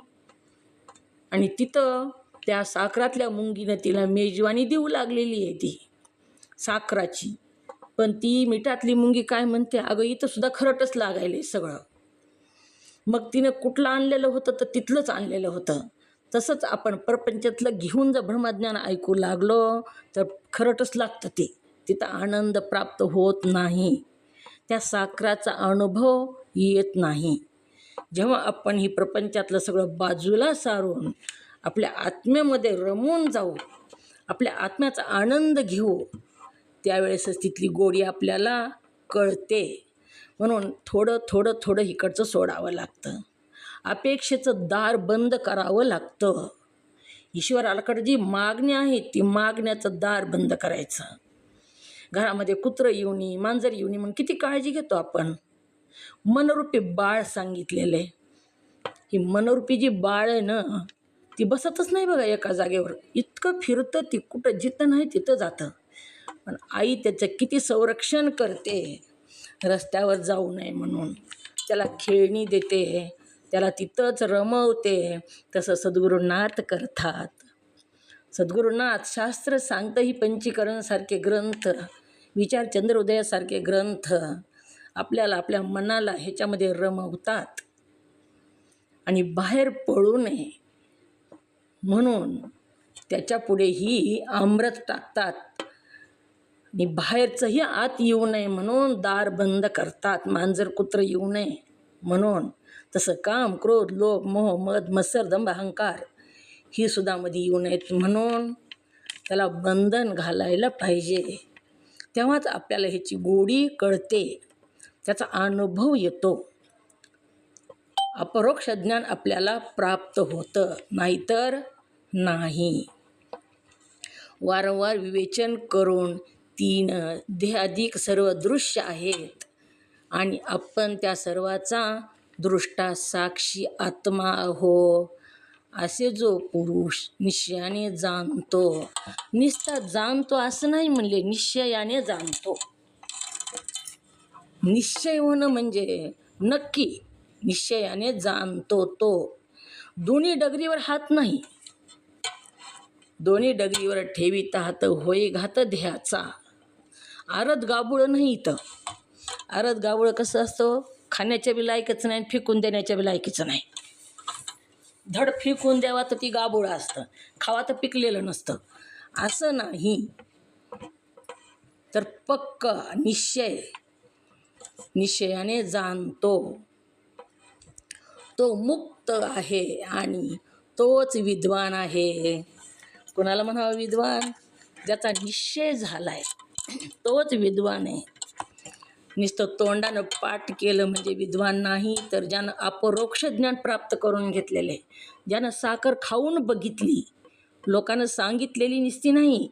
आणि तिथं त्या साखरातल्या मुंगीनं तिला मेजवानी देऊ लागलेली आहे ती साखराची. पण ती मिठातली मुंगी काय म्हणते, अगं इथं सुद्धा खरटच लागायले सगळं. मग तिनं कुठलं आणलेलं होतं तर तिथलंच आणलेलं होतं. तसंच आपण प्रपंचातलं घेऊन जर ब्रह्मज्ञान ऐकू लागलो तर खरटच लागतं ते. तिथं आनंद प्राप्त होत नाही, त्या साखराचा अनुभव येत नाही. जेव्हा आपण ही प्रपंचातलं सगळं बाजूला सारून आपल्या आत्म्यामध्ये रमून जाऊ, आपल्या आत्म्याचा आनंद घेऊ, त्यावेळेसच तिथली गोडी आपल्याला कळते. म्हणून थोडं थोडं थोडं इकडचं सोडावं लागतं, अपेक्षेचं दार बंद करावं लागतं. ईश्वराकडे जी मागणी आहे ती मागण्याचं दार बंद करायचं. घरामध्ये कुत्रं येऊ नये, मांजर येऊ नये म्हणून किती काळजी घेतो आपण. मनरूपी बाळ सांगितलेलं आहे. ही मनरूपी जी बाळ आहे ना, ती बसतच नाही बघा एका जागेवर, इतकं फिरतं ती, कुठं जिथं नाही तिथं जातं. पण आई त्याचं किती संरक्षण करते, रस्त्यावर जाऊ नये म्हणून त्याला खेळणी देते, त्याला तिथंच रमवते. तसं सद्गुरुनाथ करतात. सद्गुरुनाथ शास्त्र सांगतं, ही पंचीकरणसारखे ग्रंथ, विचार चंद्रोदयासारखे ग्रंथ आपल्याला आपल्या मनाला ह्याच्यामध्ये रमवतात आणि बाहेर पडू नये म्हणून त्याच्यापुढेही अमृत टाकतात आणि बाहेरचंही आत येऊ नये म्हणून दार बंद करतात, मांजर कुत्र येऊ नये म्हणून. तसं काम, क्रोध, लोभ, मोह, मद, मत्सर, दंभ, अहंकार ही सुद्धा मध्ये येऊ नयेत म्हणून त्याला बंधन घालायला पाहिजे. तेव्हाच आपल्याला ह्याची गोडी कळते, त्याचा अनुभव येतो, अपरोक्ष ज्ञान आपल्याला प्राप्त होतं, नाहीतर नाही. वारंवार विवेचन करून 3 देहाधिक सर्व दृश्य आहेत आणि आपण त्या सर्वाचा दृष्टा साक्षी आत्मा आहो, असे जो पुरुष निश्चयाने जाणतो. नुसता जाणतो असं नाही म्हणले, निश्चयाने जाणतो. निश्चय होणं म्हणजे नक्की निश्चयाने जाणतो तो. दोन्ही डगरीवर हात नाही, दोन्ही डगरीवर ठेवीत हात होई घात ध्येयाचा. आरत गाबुळं नाही इथं. आरत गाबुळं कसं असतं, खाण्याच्या बी लायकीचं नाही, फेकून देण्याच्या बी लायकीचं नाही. धड फेकून द्यावा तर ती गाबुळं असतं, खावा तर पिकलेलं नसतं, असं नाही. तर पक्क निश्चय, निश्चयाने जाणतो तो मुक्त आहे आणि तोच विद्वान आहे. कोणाला म्हणावं विद्वान? ज्याचा निश्चय झालाय तोच विद्वान आहे. नुसतं तोंडानं पाठ केलं म्हणजे विद्वान नाही, तर ज्यानं अपरोक्ष ज्ञान प्राप्त करून घेतलेलं आहे, ज्यानं साखर खाऊन बघितली, लोकांना सांगितलेली निस्ती नाही,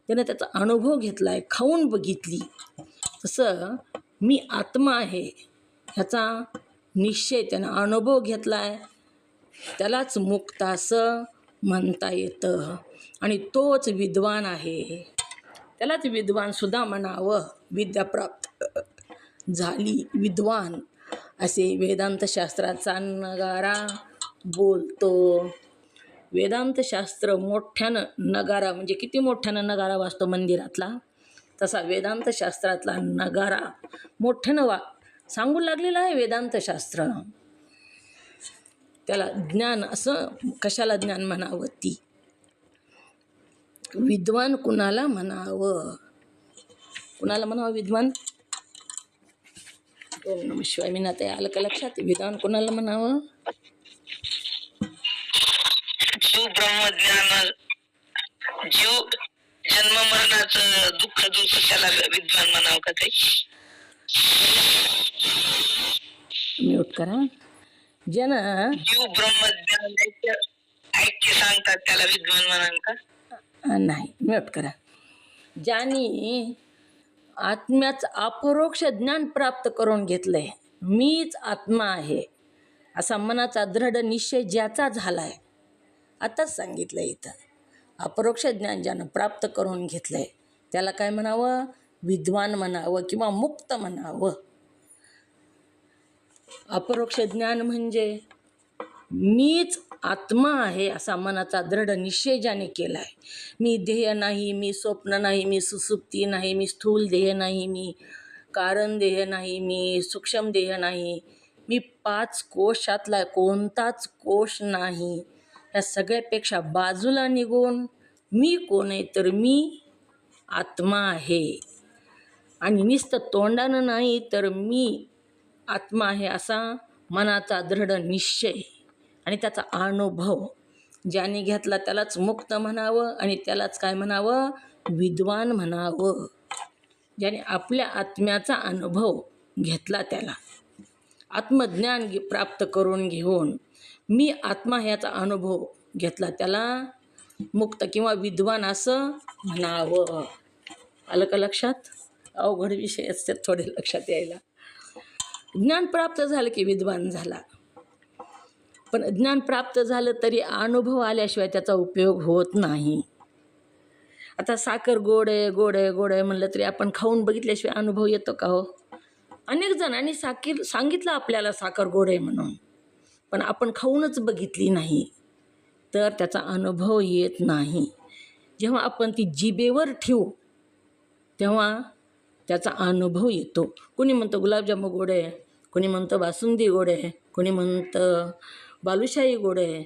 त्यानं त्याचा अनुभव घेतला आहे, खाऊन बघितली. तसं मी आत्मा आहे ह्याचा निश्चय त्यानं अनुभव घेतला आहे, त्यालाच मुक्त असं म्हणता येतं आणि तोच विद्वान आहे. त्यालाच विद्वानसुद्धा म्हणावं. विद्या प्राप्त झाली विद्वान असे वेदांतशास्त्राचा नगारा बोलतो. वेदांतशास्त्र मोठ्यानं नगारा म्हणजे किती मोठ्यानं नगारा वाजतो मंदिरातला, तसा वेदांतशास्त्रातला नगारा मोठ्यानं सांगू लागलेलं आहे वेदांतशास्त्र. त्याला ज्ञान असं कशाला ज्ञान म्हणावं, ती विद्वान कुणाला म्हणावं, कुणाला म्हणावं विद्वान? ओम नमः शिवाय. मीनाताई आलं का लक्षात? विद्वान कुणाला म्हणावं? जीव ब्रह्मज्ञान, जीव जन्म मरणाचं दुःख दूर त्याला विद्वान म्हणावं का ते? म्यूट करा. ज्यानं जीव ब्रह्मज्ञान ऐक्य सांगतात त्याला विद्वान म्हणाल का? नाही, म्यूट करा. ज्यांनी आत्म्याचं अपरोक्ष ज्ञान प्राप्त करून घेतलंय, मीच आत्मा आहे असा मनाचा दृढ निश्चय ज्याचा झालाय, आताच सांगितलं इथं, अपरोक्ष ज्ञान ज्यानं प्राप्त करून घेतलंय त्याला काय म्हणावं? विद्वान म्हणावं किंवा मुक्त म्हणावं. अपरोक्ष ज्ञान म्हणजे मीच आत्मा आहे असा मनाचा दृढ निश्चय ज्याने केला आहे, मी ध्येय नाही, मी स्वप्न नाही, मी सुसुप्ती नाही, मी स्थूल देह नाही, मी कारण देह नाही, मी सूक्ष्म देह नाही, मी 5 कोशातला कोणताच कोश नाही, या सगळ्यापेक्षा बाजूला निघून मी कोण आहे, तर मी आत्मा आहे. आणि नुसतं तोंडानं नाही, तर मी आत्मा आहे असा मनाचा दृढ निश्चय आणि त्याचा अनुभव ज्याने घेतला त्यालाच मुक्त म्हणावं आणि त्यालाच काय म्हणावं, विद्वान म्हणावं. ज्याने आपल्या आत्म्याचा अनुभव घेतला त्याला आत्मज्ञान प्राप्त करून घेऊन मी आत्मा ह्याचा अनुभव घेतला त्याला मुक्त किंवा विद्वान असं म्हणावं. आलं का लक्षात? अवघड विषय असतात थोडे लक्षात यायला. ज्ञान प्राप्त झालं की विद्वान झाला, पण ज्ञान प्राप्त झालं तरी अनुभव आल्याशिवाय त्याचा उपयोग होत नाही. आता साखर गोड आहे गोड आहे गोड आहे म्हणलं तरी आपण खाऊन बघितल्याशिवाय अनुभव येतो का हो? अनेक जणांनी सांगितलं आपल्याला साखर गोड आहे म्हणून, पण आपण खाऊनच बघितली नाही तर त्याचा अनुभव येत नाही. जेव्हा आपण ती जिभेवर ठेवू तेव्हा त्याचा अनुभव येतो. कोणी म्हणतं गुलाबजाम गोड आहे, कोणी म्हणतं बासुंदी गोड आहे, कोणी म्हणतं बालुशाही गोड आहे.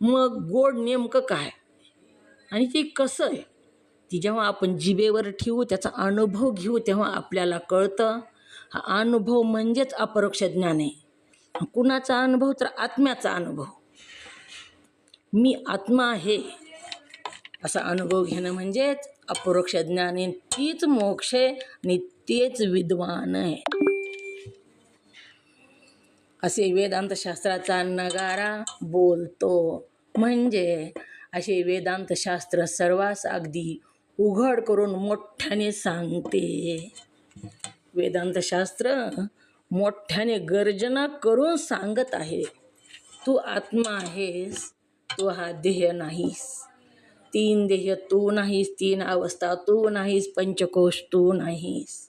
मग गोड नेमकं काय आणि ते कसं आहे, ती जेव्हा आपण जिभेवर ठेवू त्याचा अनुभव घेऊ तेव्हा आपल्याला कळतं. हा अनुभव म्हणजेच अपरोक्ष ज्ञान आहे. कुणाचा अनुभव? तर आत्म्याचा अनुभव. मी आत्मा आहे असा अनुभव घेणं म्हणजेच अपरोक्ष ज्ञान आहे. तीच मोक्ष आहे आणि तेच विद्वान आहे. असे वेदांतशास्त्राचा नगारा बोलतो. म्हणजे असे वेदांतशास्त्र सर्वांस अगदी उघड करून मोठ्याने सांगते. वेदांतशास्त्र मोठ्याने गर्जना करून सांगत आहे, तू आत्मा आहेस, तू हा देह नाहीस, 3 देह तू नाहीस, 3 अवस्था तू नाहीस, पंचकोश तू नाहीस.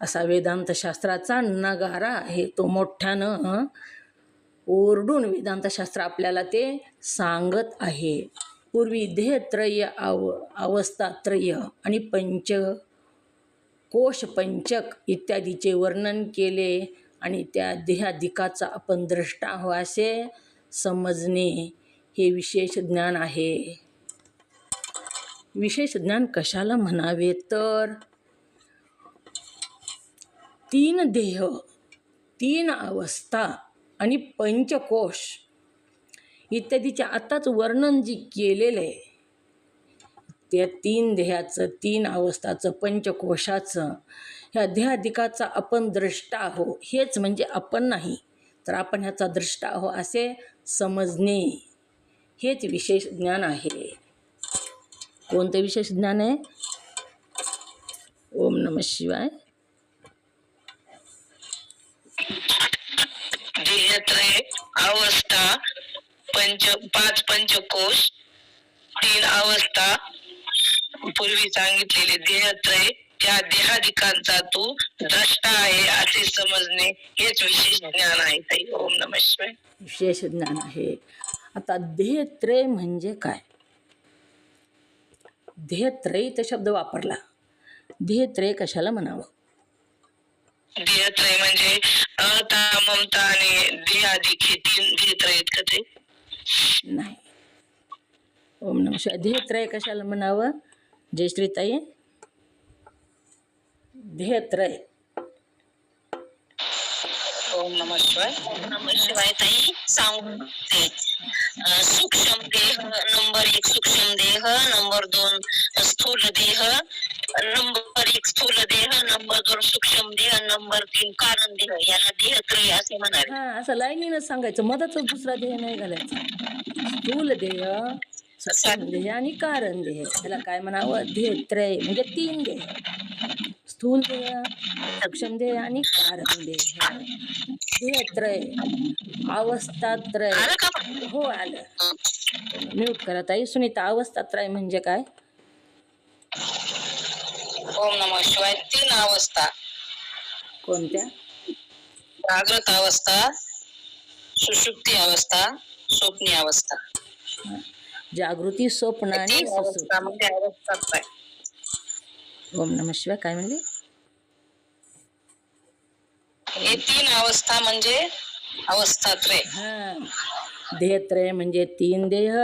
असा वेदांतशास्त्राचा नगारा आहे. तो मोठ्यानं ओरडून वेदांतशास्त्र आपल्याला ते सांगत आहे. पूर्वी देहत्रय अवस्थात्रय आणि कोश पंचक इत्यादीचे वर्णन केले आणि त्या देहादिकाचा आपण द्रष्टा हो असे समजणे हे विशेष ज्ञान आहे. विशेष ज्ञान कशाला म्हणावे तर 3 देह, 3 अवस्था आणि पंचकोश इत्यादीचे आत्ताच वर्णन जे केलेलं आहे त्या 3 देहाचं, 3 अवस्थाचं, पंचकोशाचं, ह्या देहादिकाचा आपण द्रष्टा हो, हेच म्हणजे आपण नाही तर आपण ह्याचा द्रष्टा हो असे समजणे हेच विशेष ज्ञान आहे. कोणते विशेष ज्ञान आहे? ओम नमः शिवाय. देहत्रय अवस्था 5 पंचकोश 3 अवस्था पूर्वी सांगितलेले देहत्रय त्या देहादिकांचा तू द्रष्टा आहे असे समजणे हेच विशेष ज्ञान आहे ताई. ओम नमः शिवाय. विशेष ज्ञान आहे. आता देहत्रय म्हणजे काय? देहत्रय तर शब्द वापरला, देहत्रय कशाला म्हणावं? देहत्रय म्हणजे अहंता ममता आणि देहादिक हे 3 देहत्रय आहेत का ते? नाही. ओम नमः शिवाय. देहत्रय कशाला म्हणावं जयश्रीताई? देहत्रय. ओम नमः शिवाय. ओम नमः शिवाय ताई सांगते. सूक्ष्म देह नंबर 1 सूक्ष्म देह, नंबर 2 स्थूल देह, नंबर 1 स्थूल देह, नंबर 2 सूक्ष्म देह, नंबर 3 कारण देह. याला देहत्रय असे म्हणावे. हां, असं लाईनीनं सांगायचं, मधातच दुसरा देह नाही घालायचा. स्थूल देह, सूक्ष्म देह आणि कारण देह, त्याला काय म्हणावं? देहत्रय म्हणजे 3 देह, स्थूल देह, सूक्ष्म देह आणि कारण देह. देहत्रय, अवस्थात्रय. हो आलं. म्यूट करा ताई. सुनीता, अवस्थात्रय म्हणजे काय? ओम नमः शिवाय. 3 अवस्था. कोणत्या? जागृत अवस्था, सुषुप्ती अवस्था, स्वप्नी अवस्था. हा. जागृती, स्वप्न आणि तीन अवस्था सुसुप्ती. म्हणजे अवस्था काय? ओम नमः शिवाय. काय म्हणले? हे तीन अवस्था म्हणजे अवस्थात्रय. हा. देहत्रय म्हणजे 3 देह,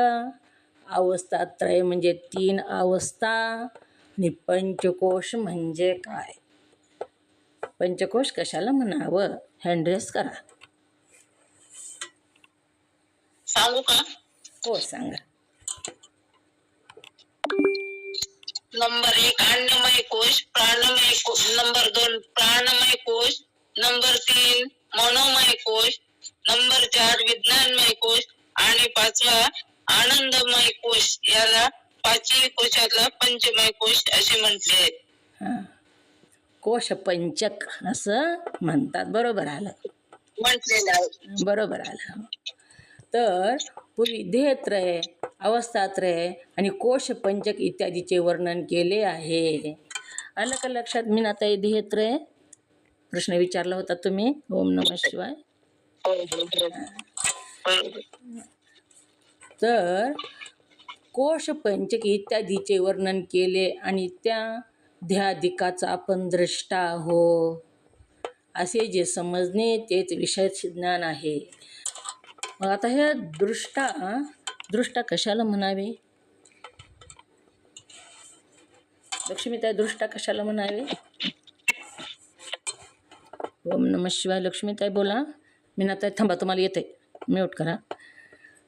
अवस्थात्रय म्हणजे 3 अवस्था आणि पंचकोश म्हणजे काय? पंचकोश कशाला म्हणावं? हँडरेस करा. सांगू का? हो सांगा. नंबर 1 अन्नमय कोश, प्राणमय कोश. नंबर 2 प्राणमय कोश. नंबर 3 मनोमय कोश. नंबर 4 विज्ञानमय कोश आणि 5वा आनंदमय कोश. याला पाचवी कोशातला पंचमय कोश असे म्हटले आहे. हां. कोश पंचक असं म्हणतात. बरोबर आलं. म्हटलेलं आहे. बरोबर आलं. तर पूर्वी देहत्रय, अवस्थात्रय आणि कोश पंचक इत्यादीचे वर्णन केले आहे. आलं का लक्षात? मीनाताई, देहत्रय प्रश्न विचारला होता तुम्ही. ओम नमः शिवाय. तर कोश पंचक इत्यादीचे वर्णन केले आणि त्या ध्यादिकाचा आपण द्रष्टा आहो असे जे समजणे तेच विशेष ज्ञान आहे. मग आता हे दृष्टा कशाला म्हणावे? लक्ष्मीताई, दृष्टा कशाला म्हणावे? ओम नमः शिवाय. लक्ष्मीताई बोला. मीनाताई थांबा, तुम्हाला येते. म्यूट करा.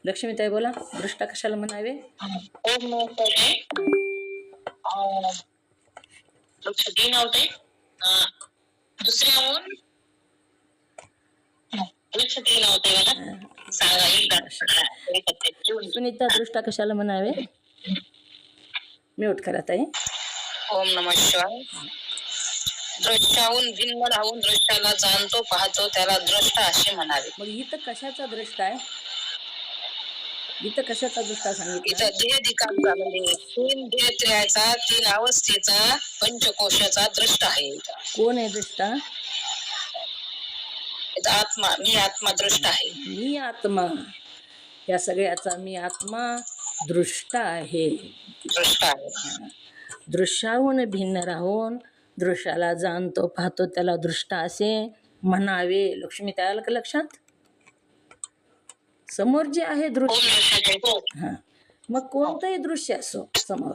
लक्ष्मीताई बोला. दृष्टा कशाला म्हणावे? सुनीता, दृष्टा कशाला म्हणावे? म्यूट करा ताई. ओम नमः शिवाय. दृष्टाहून भिन्न राहून दृष्टाला जाणतो पाहतो त्याला दृष्टा असे म्हणावे. मग इथं कशाचा दृष्टा आहे? इथं कशाचा दृष्टा सांगितला? इथं देहदिकांचा म्हणजे 3 देहत्रयाचा, 3 अवस्थेचा, पंचकोशाचा दृष्टा आहे. कोण आहे दृष्टा? इथं आत्मा, मी आत्मा दृष्टा आहे. मी आत्मा, या सगळ्याचा मी आत्मा दृष्टा आहे. दृष्टा आहे. दृश्याहून भिन्न राहून दृश्याला जाणतो पाहतो त्याला दृष्टा असे म्हणावे. लक्ष्मी, त्या आलं का लक्षात? समोर जे आहे दृश्य, हां, मग कोणतंही दृश्य असो समोर,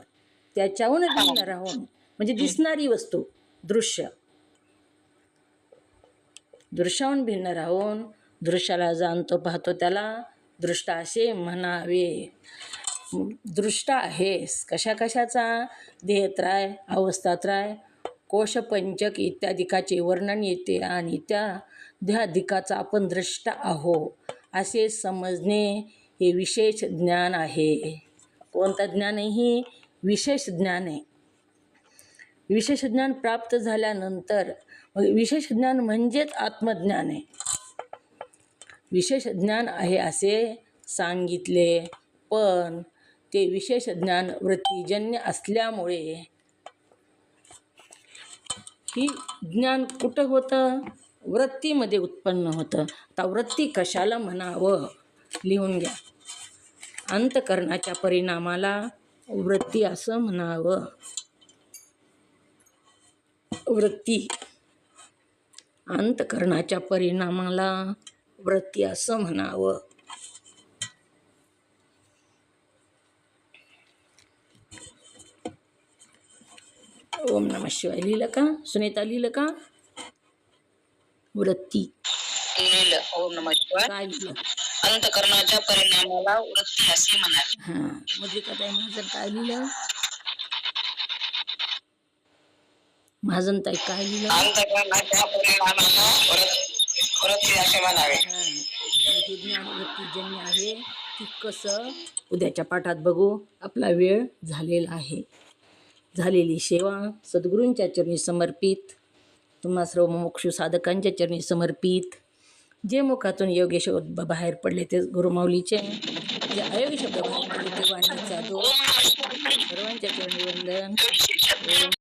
त्याच्याहून भिन्न राहून म्हणजे दिसणारी वस्तू दृश्य, दृश्याहून भिन्न राहून दृश्याला जाणतो पाहतो त्याला दृष्टा असे म्हणावे. दृष्टा आहेस कशा कशाचा? देहत्रय, अवस्थात्रय, कोशपंचक इत्यादिकाचे वर्णन येते आणि त्या देहादिकाचा आपण द्रष्टा आहो असे समजणे हे विशेष ज्ञान आहे. कोणतं ज्ञान आहे? ही विशेष ज्ञान आहे. विशेष ज्ञान प्राप्त झाल्यानंतर विशेष ज्ञान म्हणजेच आत्मज्ञान आहे. विशेष ज्ञान आहे असे सांगितले, पण ते विशेष ज्ञान वृत्तीजन्य असल्यामुळे ही ज्ञान कुठं होतं? वृत्तीमध्ये उत्पन्न होतं. आता वृत्ती कशाला म्हणावं? लिहून घ्या. अंतकरणाच्या परिणामाला वृत्ती असं म्हणावं. वृत्ती, अंतकरणाच्या परिणामाला वृत्ती असं म्हणावं. ओम नमः शिवाय लिहिलं का? सुनीता लिहिलं का? वृत्ती लिहिलं. ओम नमः शिवाय. काय लिहिलं? अंतकरणाच्या परिणामाला वृत्ती असे म्हणावे. हां, मधुलिकाताई महाजन काय लिहिलं? महाजन ताई काय लिहिलं? अंतकरणाच्या परिणामाला वृत्ती असे म्हणावे. हां, हे ज्ञान वृत्तीजन्य आहे. ती कसं? उद्याच्या पाठात बघू. आपला वेळ झालेला आहे. झालेली सेवा सद्गुरूंच्या चरणी समर्पित, तुम्हा सर्व मोक्ष साधकांच्या चरणी समर्पित. जे मुखातून योग्य शब्द बाहेर पडले ते गुरुमाऊलीचे, जे अयोग्य शब्द बाहेर पडले ते वाणीचा दोष. सर्वांच्या चरणी वंदन.